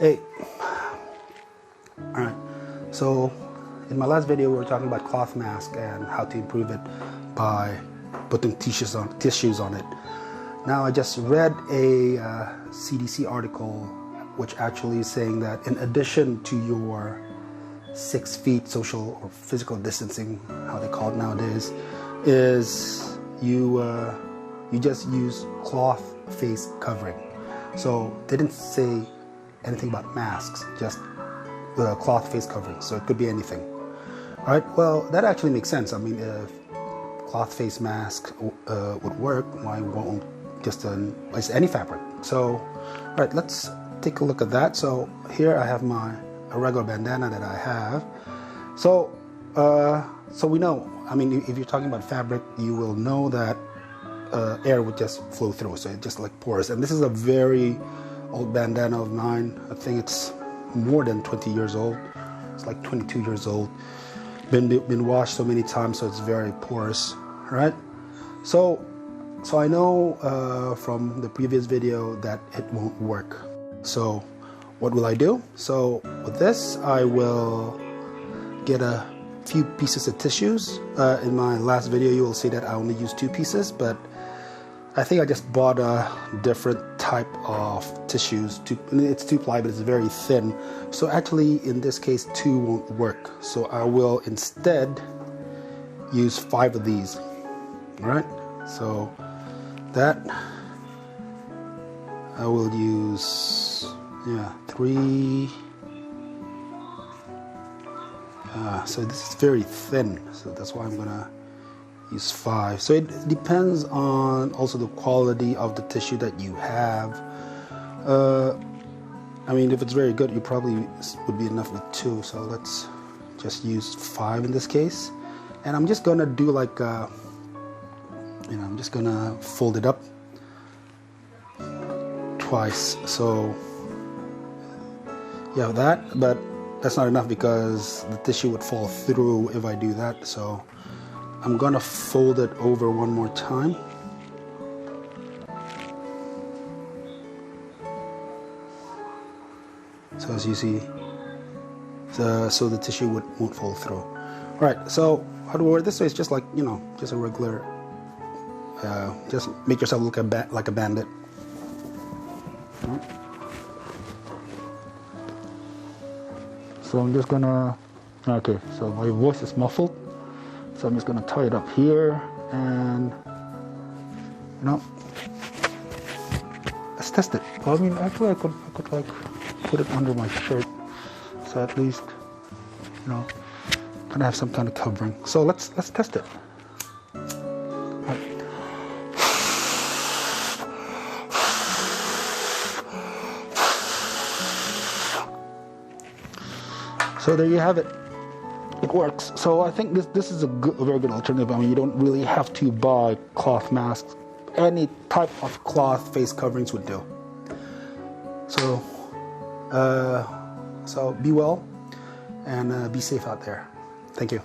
Hey, alright, so in my last video we were talking about cloth mask and how to improve it by putting tissues on it. Now I just read a CDC article which actually is saying that in addition to your 6 feet social or physical distancing, how they call it nowadays, is you just use cloth face covering. So they didn't say anything about masks, just cloth face covering, so it could be anything. Alright, well that actually makes sense. I mean, if cloth face mask would work, why won't just any fabric? So alright, let's take a look at that. So here I have a regular bandana that I have. So we know, I mean, if you're talking about fabric, you will know that air would just flow through, so it just like pours. And this is a very old bandana of mine. I think it's more than 20 years old. It's like 22 years old. Been washed so many times, so it's very porous, right? So I know from the previous video that it won't work. So what will I do? So with this, I will get a few pieces of tissues. In my last video, you will see that I only used 2 pieces, but I think I just bought a different type of tissues. It's 2-ply, but it's very thin. So actually, in this case, 2 won't work. So I will instead use 5 of these. All right. So that I will use 3. So this is very thin. So that's why I'm gonna use 5. So it depends on also the quality of the tissue that you have. I mean, if it's very good, you probably would be enough with 2. So let's just use 5 in this case. And I'm just gonna do like, I'm just gonna fold it up twice. So yeah, that, but that's not enough because the tissue would fall through if I do that. So I'm gonna fold it over one more time. So as you see, so the tissue won't fall through. All right, so how to wear it this way is just like, just a regular, just make yourself look like a bandit. So I'm just gonna, okay, so my voice is muffled. So I'm just gonna tie it up here and, let's test it. Well, I mean, actually I could like put it under my shirt. So at least, gonna have some kind of covering. So let's test it. So there you have it. It works. So I think this is a very good alternative. I mean, you don't really have to buy cloth masks. Any type of cloth face coverings would do. So, so be well and be safe out there. Thank you.